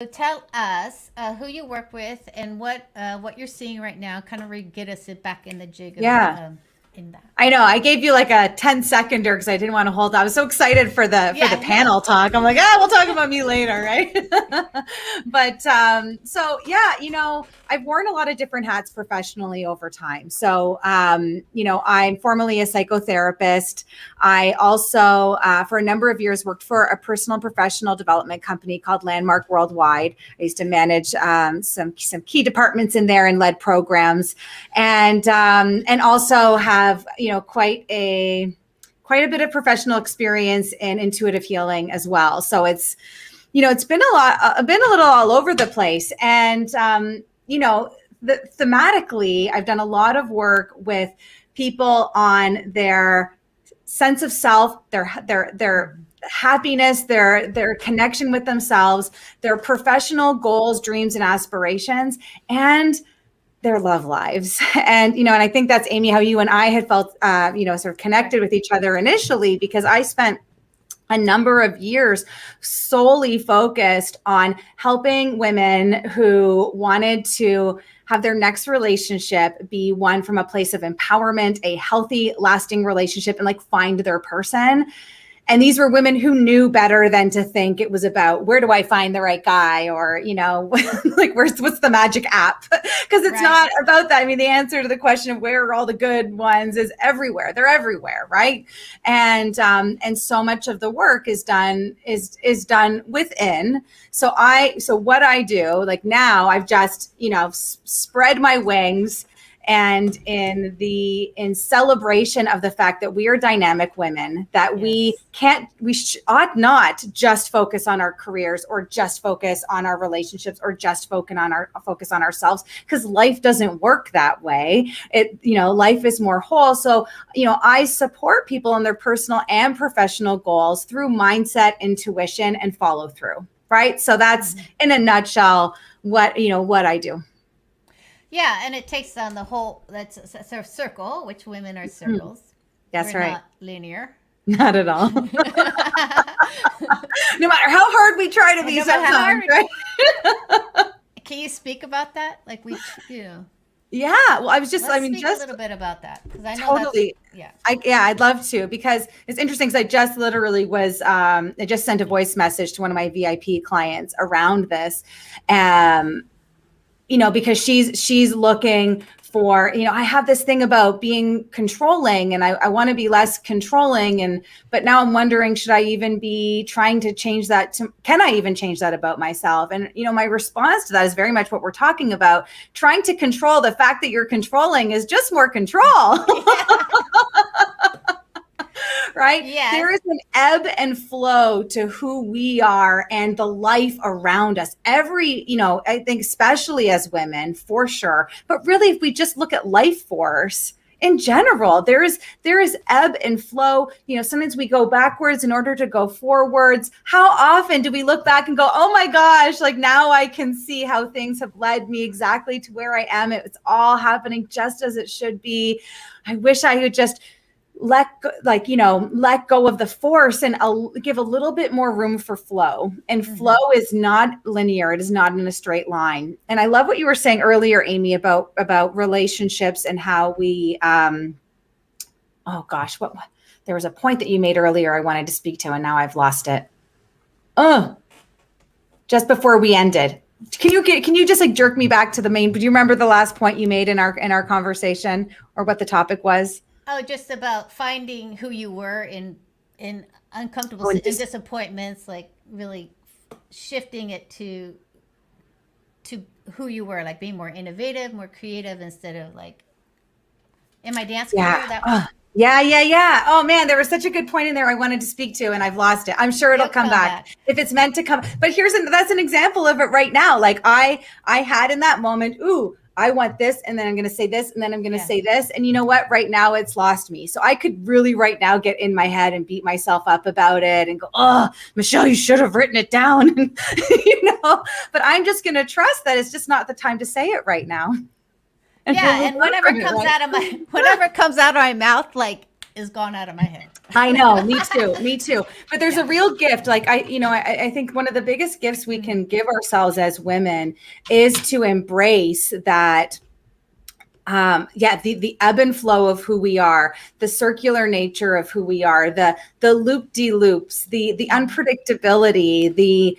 So tell us who you work with and what you're seeing right now. Kind of get us back in the jig of Yeah. in that. I know. I gave you like a 10-seconder because I didn't want to hold. I was so excited for the Yeah, no. panel talk. I'm like, we'll talk about me later, right? But so yeah, I've worn a lot of different hats professionally over time. So I'm formerly a psychotherapist. I also, for a number of years, worked for a personal and professional development company called Landmark Worldwide. I used to manage some key departments in there and led programs, and also have quite a bit of professional experience in intuitive healing as well. So it's been been a little all over the place, and thematically, I've done a lot of work with people on their sense of self, their happiness, their connection with themselves, their professional goals, dreams, and aspirations, and their love lives. And I think that's, Amy, how you and I had felt, sort of connected with each other initially, because I spent a number of years solely focused on helping women who wanted to have their next relationship be one from a place of empowerment, a healthy, lasting relationship, and like find their person. And these were women who knew better than to think it was about where do I find the right guy, or, like what's the magic app? Because it's not about that. I mean, the answer to the question of where are all the good ones is everywhere. They're everywhere, right? And so much of the work is done within. So what I do, like now, I've just spread my wings, and in celebration of the fact that we are dynamic women, that we ought not just focus on our careers, or just focus on our relationships, or just focus on ourselves, because life doesn't work that way. Life is more whole. So I support people in their personal and professional goals through mindset, intuition, and follow through. Right. So that's in a nutshell what I do. Yeah, and it takes on the whole. That's a circle, which women are circles. That's We're right. not linear. Not at all. No matter how hard we try to be, No matter how sometimes, hard. right? Can you speak about that? Like Yeah. Well, let's speak a little bit about that, because I know totally. that's I'd love to, because it's interesting, because I just literally I just sent a voice message to one of my VIP clients around this. Because she's looking for, I have this thing about being controlling, and I want to be less controlling. But now I'm wondering, should I even be trying to change that? Can I even change that about myself? And, my response to that is very much what we're talking about. Trying to control the fact that you're controlling is just more control. Right? Yes. There is an ebb and flow to who we are and the life around us. I think especially as women, for sure. But really, if we just look at life force in general, there is ebb and flow. Sometimes we go backwards in order to go forwards. How often do we look back and go, oh my gosh, like now I can see how things have led me exactly to where I am. It's all happening just as it should be. I wish I could just let go of the force and give a little bit more room for flow. And flow is not linear. It is not in a straight line. And I love what you were saying earlier, Amy, about relationships and how we, oh gosh, there was a point that you made earlier I wanted to speak to, and now I've lost it. Just before we ended. Can you just like jerk me back to the main? Do you remember the last point you made in our conversation, or what the topic was? Oh, just about finding who you were in uncomfortable in disappointments, like really shifting it to who you were, like being more innovative, more creative, instead of like, am I dancing? Yeah. Oh man, there was such a good point in there I wanted to speak to, and I've lost it. I'm sure it'll come back if it's meant to come. But that's an example of it right now. Like I had in that moment, I want this, and then I'm going to say this, and then I'm going to say this. And you know what? Right now, it's lost me. So I could really right now get in my head and beat myself up about it and go, oh, Michelle, you should have written it down. But I'm just going to trust that it's just not the time to say it right now. And whatever comes out of my mouth, like, is gone out of my head. I know, me too, me too. But there's a real gift. Like I think one of the biggest gifts we can give ourselves as women is to embrace that. The ebb and flow of who we are, the circular nature of who we are, the loop de loops, the unpredictability, the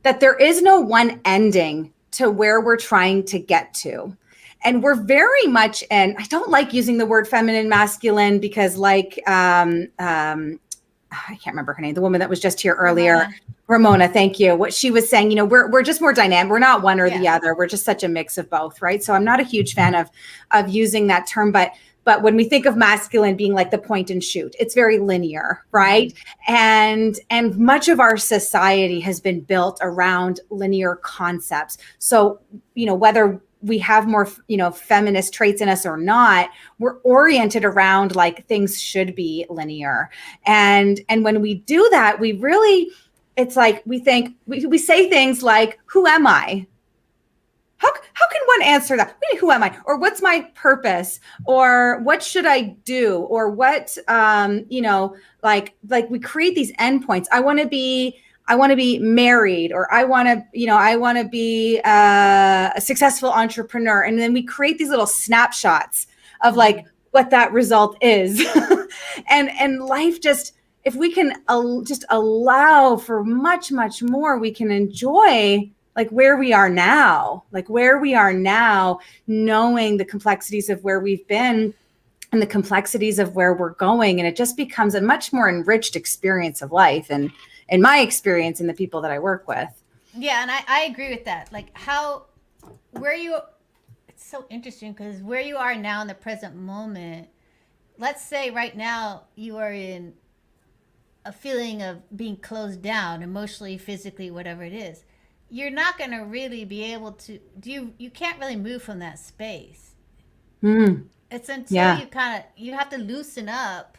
that there is no one ending to where we're trying to get to. And we're very much in, I don't like using the word feminine, masculine, because I can't remember her name, the woman that was just here earlier, Ramona, thank you. What she was saying, we're just more dynamic. We're not one or the other. We're just such a mix of both, right? So I'm not a huge fan of using that term, but when we think of masculine being like the point and shoot, it's very linear, right? And much of our society has been built around linear concepts. So, whether we have more, feminist traits in us or not, we're oriented around like things should be linear. And when we do that, we really, it's like we think, we say things like, who am I? How can one answer that? Who am I? Or what's my purpose? Or what should I do? Or what, like we create these endpoints. I want to be married, or I want to be a successful entrepreneur. And then we create these little snapshots of like what that result is. and life just, if we can just allow for much, much more, we can enjoy like where we are now, knowing the complexities of where we've been and the complexities of where we're going. And it just becomes a much more enriched experience of life. And in my experience and the people that I work with. Yeah. And I agree with that. Like it's so interesting because where you are now in the present moment, let's say right now you are in a feeling of being closed down emotionally, physically, whatever it is. You're not going to really be able to you can't really move from that space. It's until you have to loosen up.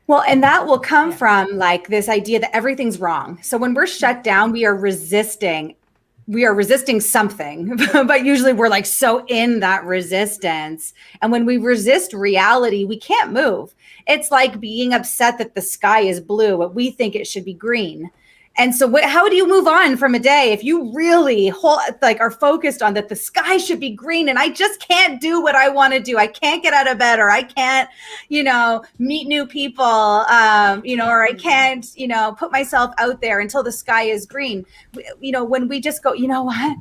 Well, and that will come from like this idea that everything's wrong. So when we're shut down, we are resisting something, but usually we're like so in that resistance. And when we resist reality, we can't move. It's like being upset that the sky is blue, but we think it should be green. And so how do you move on from a day if you really are focused on that the sky should be green and I just can't do what I want to do? I can't get out of bed, or I can't, meet new people, or I can't, put myself out there until the sky is green. When we just go, you know what?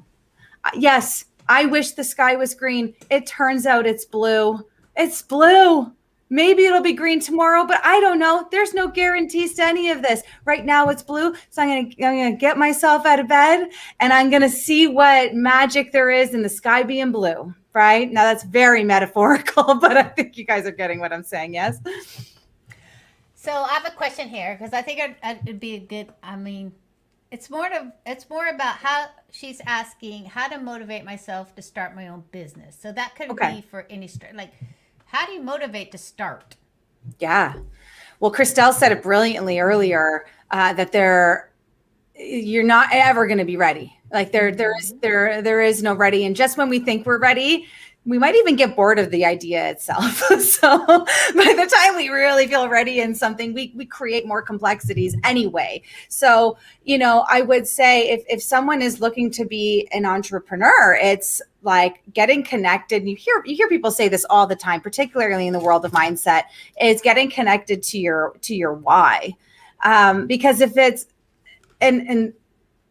Yes, I wish the sky was green. It turns out it's blue. It's blue. Maybe it'll be green tomorrow, but I don't know. There's no guarantees to any of this. Right now it's blue. So I'm going to get myself out of bed and I'm going to see what magic there is in the sky being blue, right? Now that's very metaphorical, but I think you guys are getting what I'm saying. Yes. So I have a question here because I think it'd be a good, it's more about how she's asking how to motivate myself to start my own business. So that could be for any start, like, how do you motivate to start? Yeah. Well, Christelle said it brilliantly earlier that you're not ever going to be ready. Like there is no ready. And just when we think we're ready, we might even get bored of the idea itself. So by the time we really feel ready in something, we create more complexities anyway. So, I would say if someone is looking to be an entrepreneur, it's like getting connected. You hear people say this all the time, particularly in the world of mindset, is getting connected to your why. Because if it's, and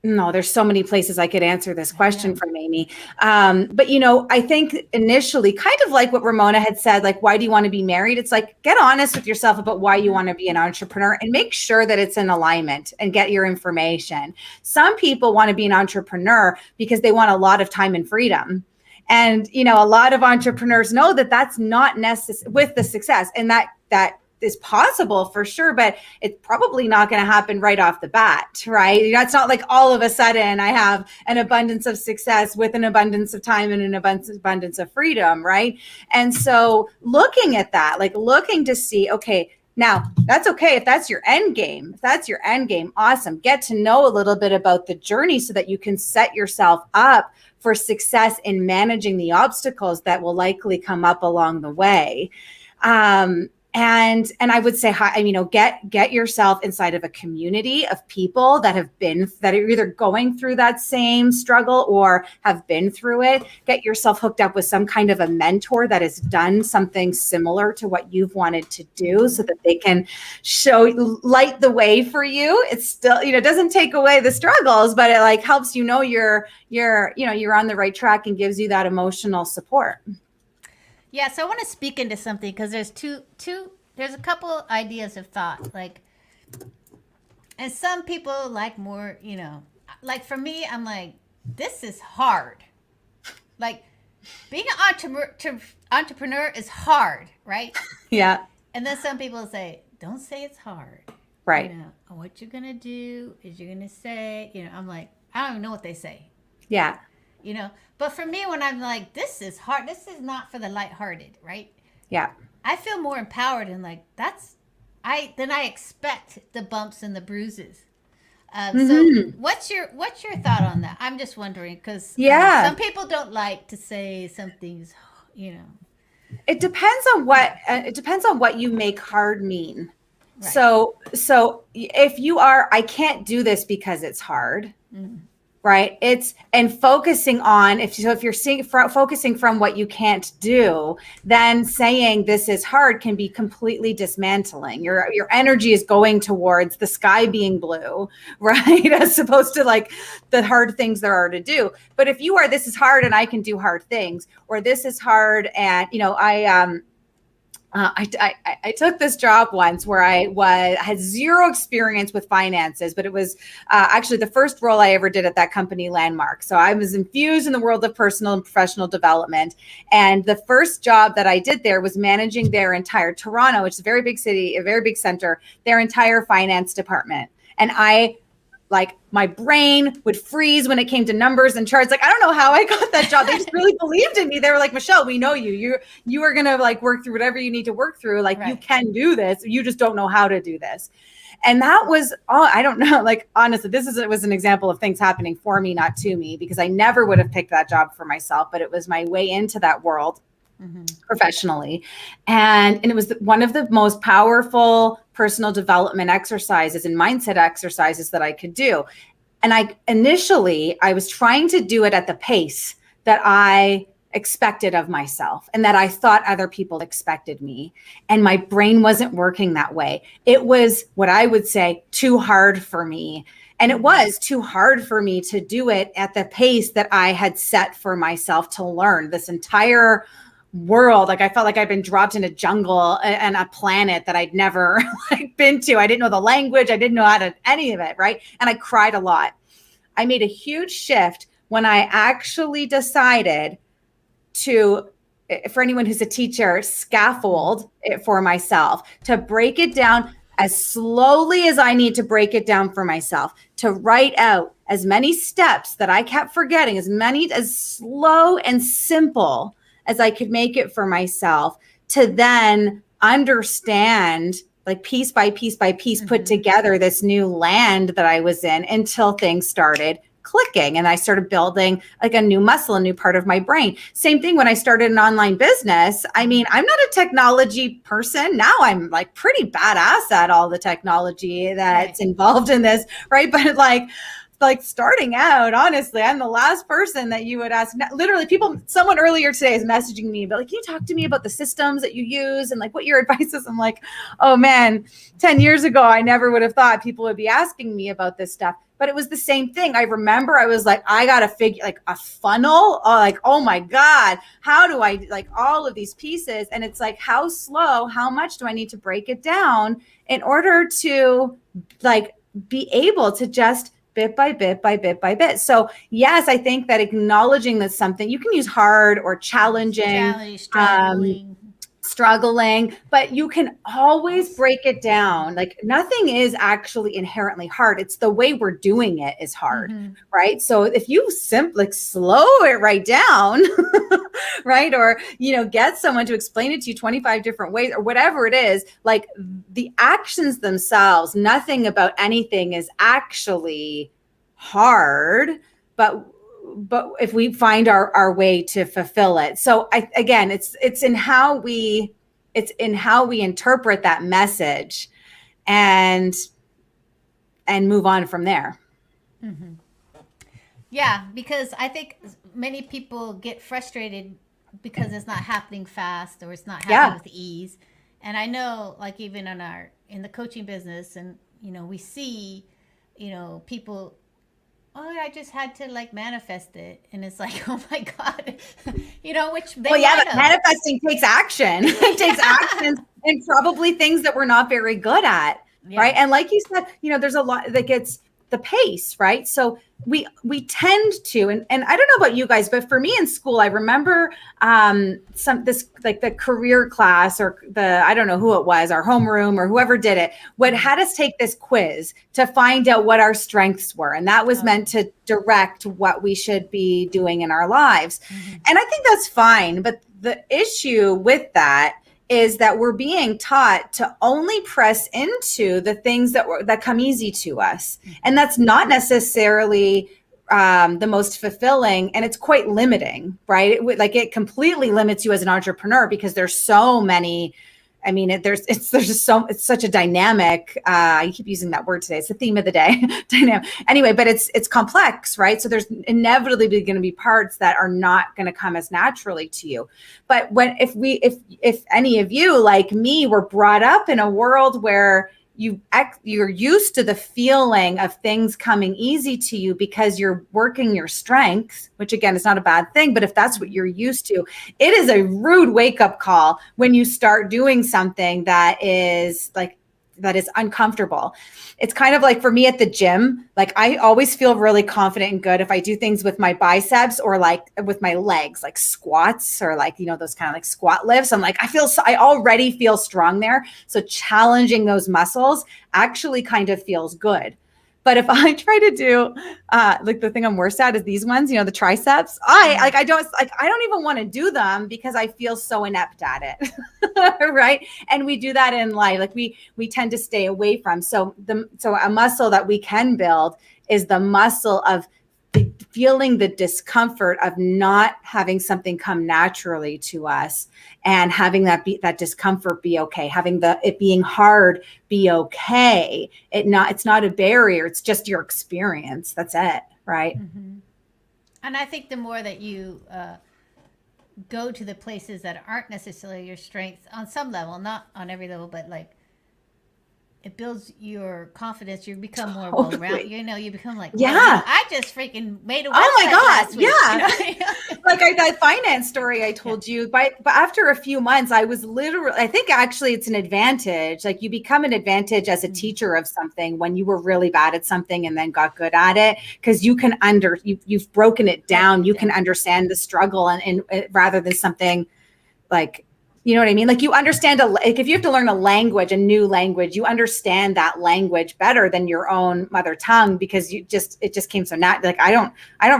no, there's so many places I could answer this question from Amy. But, I think initially, kind of like what Ramona had said, like, why do you want to be married? It's like, get honest with yourself about why you want to be an entrepreneur and make sure that it's in alignment and get your information. Some people want to be an entrepreneur because they want a lot of time and freedom. And, a lot of entrepreneurs know that that's not necessary with the success, and that is possible for sure, but it's probably not going to happen right off the bat, right? It's not like all of a sudden I have an abundance of success with an abundance of time and an abundance of freedom, right? And so looking at that, like looking to see, okay, now that's okay if that's your end game. If that's your end game, awesome. Get to know a little bit about the journey so that you can set yourself up for success in managing the obstacles that will likely come up along the way. And I would say, get yourself inside of a community of people that are either going through that same struggle or have been through it. Get yourself hooked up with some kind of a mentor that has done something similar to what you've wanted to do, so that they can light the way for you. It's still, it doesn't take away the struggles, but it like helps you're on the right track and gives you that emotional support. Yeah, so I want to speak into something because there's there's a couple ideas of thought, like, and some people like more, like for me, I'm like, this is hard. Like, being an entrepreneur is hard, right? Yeah. And then some people say, don't say it's hard. Right. What you're gonna do is you're gonna say, I'm like, I don't even know what they say. Yeah. But for me, when I'm like, this is hard, this is not for the lighthearted, right? Yeah. I feel more empowered and like, then I expect the bumps and the bruises. So what's your thought on that? I'm just wondering, because some people don't like to say something's, It depends on what you make hard mean. Right. So if you are, I can't do this because it's hard. Mm-hmm. Right. And focusing on, if you're focusing from what you can't do, then saying this is hard can be completely dismantling. Your energy is going towards the sky being blue, right? As opposed to like the hard things there are to do. But if you are, this is hard and I can do hard things, or this is hard and, I took this job once where I had zero experience with finances, but it was actually the first role I ever did at that company, Landmark. So I was infused in the world of personal and professional development. And the first job that I did there was managing their entire Toronto, which is a very big city, a very big center, their entire finance department. And my brain would freeze when it came to numbers and charts. Like, I don't know how I got that job. They just really believed in me. They were like, Michelle, we know you. You are going to like work through whatever you need to work through. Like, right. You can do this. You just don't know how to do this. And that was, I don't know. Like, honestly, it was an example of things happening for me, not to me, because I never would have picked that job for myself, but it was my way into that world. Mm-hmm. Professionally. And it was one of the most powerful personal development exercises and mindset exercises that I could do. And I was trying to do it at the pace that I expected of myself and that I thought other people expected me. And my brain wasn't working that way. It was what I would say too hard for me. And it was too hard for me to do it at the pace that I had set for myself to learn this entire world. Like, I felt like I'd been dropped in a jungle and a planet that I'd never been to. I didn't know the language. I didn't know any of it. Right. And I cried a lot. I made a huge shift when I actually decided to, for anyone who's a teacher, scaffold it for myself, to break it down as slowly as I need to break it down for myself, to write out as many steps that I kept forgetting, as slow and simple as I could make it for myself, to then understand, like piece by piece by piece, put together this new land that I was in until things started clicking and I started building like a new muscle, a new part of my brain. Same thing when I started an online business. I mean, I'm not a technology person. Now I'm like pretty badass at all the technology that's involved in this, right? But like starting out, honestly, I'm the last person that you would ask. Literally, someone earlier today is messaging me, but like, can you talk to me about the systems that you use and like what your advice is? I'm like, oh man, 10 years ago, I never would have thought people would be asking me about this stuff. But it was the same thing. I remember I was like, I got to figure like a funnel. Like, oh my God, how do I like all of these pieces? And it's like, how slow, how much do I need to break it down in order to like be able to just bit by bit by bit by bit. So yes, I think that acknowledging that something, you can use hard or challenging, struggling, but you can always break it down. Like nothing is actually inherently hard. It's the way we're doing it is hard, right? So if you simply slow it right down, right? Or, get someone to explain it to you 25 different ways or whatever it is, like the actions themselves, nothing about anything is actually hard, but if we find our way to fulfill it. So again, it's in how we it's in how we interpret that message and move on from there. Mm-hmm. Yeah, because I think many people get frustrated because it's not happening fast or it's not happening Yeah. with ease. And I know, like, even in the coaching business, and we see, people, oh, I just had to like manifest it, and it's like, oh my god, which they Well, yeah, might but have. manifesting takes action. It takes action and probably things that we're not very good at. Yeah. Right. And like you said, there's a lot that gets the pace, right? So we tend to, and I don't know about you guys, but for me in school, I remember this like the career class or I don't know who it was, our homeroom or whoever did it, would had us take this quiz to find out what our strengths were. And that was meant to direct what we should be doing in our lives. Mm-hmm. And I think that's fine. But the issue with that is that we're being taught to only press into the things that come easy to us. And that's not necessarily the most fulfilling, and it's quite limiting, right? It completely limits you as an entrepreneur because there's so many. I mean, it's such a dynamic. I keep using that word today. It's the theme of the day, dynamic. Anyway, but it's complex, right? So there's inevitably going to be parts that are not going to come as naturally to you. But if any of you like me were brought up in a world where you're used to the feeling of things coming easy to you because you're working your strengths, which again is not a bad thing, but if that's what you're used to, it is a rude wake-up call when you start doing something that is uncomfortable. It's kind of like for me at the gym, like I always feel really confident and good if I do things with my biceps or like with my legs, like squats or like, those kind of like squat lifts. I'm like, I already feel strong there. So challenging those muscles actually kind of feels good. But if I try to do like the thing I'm worst at is these ones, the triceps, I don't even want to do them because I feel so inept at it. Right. And we do that in life. Like we tend to stay away from. So a muscle that we can build is the muscle of feeling the discomfort of not having something come naturally to us and having that discomfort be okay, having it being hard be okay. It's not a barrier. It's just your experience. That's it. Right. Mm-hmm. And I think the more that you go to the places that aren't necessarily your strengths on some level, not on every level, but like it builds your confidence. You become more well-rounded. You become like, yeah, I just freaking made a website. Oh my God. Last week, yeah. Like that finance story I told you, but after a few months, I think actually it's an advantage. Like you become an advantage as a teacher of something when you were really bad at something and then got good at it. Cause you can you've broken it down. You can understand the struggle and rather than something like, you know what I mean? Like you understand if you have to learn a new language, you understand that language better than your own mother tongue because it just came so natural. Like I don't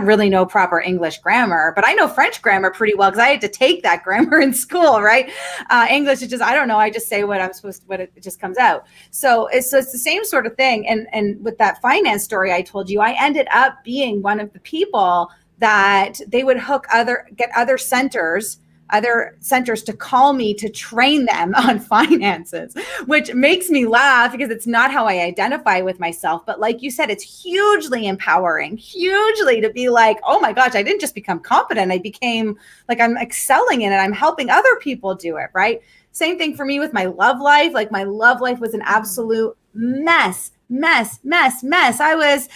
really know proper English grammar, but I know French grammar pretty well because I had to take that grammar in school, right? English is just, I don't know. I just say what I'm supposed to, it just comes out. So it's the same sort of thing. And with that finance story I told you, I ended up being one of the people that they would get other centers to call me to train them on finances, which makes me laugh because it's not how I identify with myself. But like you said, it's hugely empowering, hugely to be like, oh my gosh, I didn't just become competent. I became like, I'm excelling in it. I'm helping other people do it. Right. Same thing for me with my love life. Like my love life was an absolute mess. I was,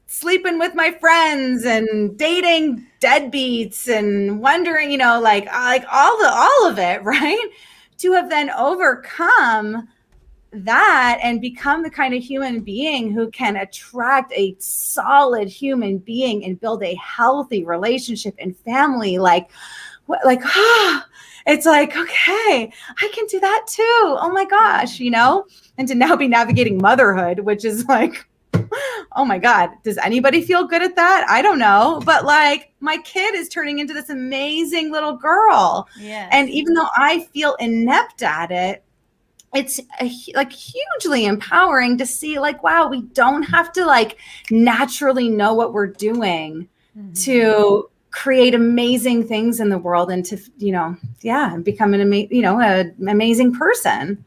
sleeping with my friends and dating deadbeats and wondering, like all of it, right? To have then overcome that and become the kind of human being who can attract a solid human being and build a healthy relationship and family, it's like, okay, I can do that too. Oh my gosh, and to now be navigating motherhood, which is like, oh my God, does anybody feel good at that? I don't know. But like my kid is turning into this amazing little girl. Yes. And even though I feel inept at it, it's like hugely empowering to see like, wow, we don't have to like naturally know what we're doing to create amazing things in the world and to, become an amazing person.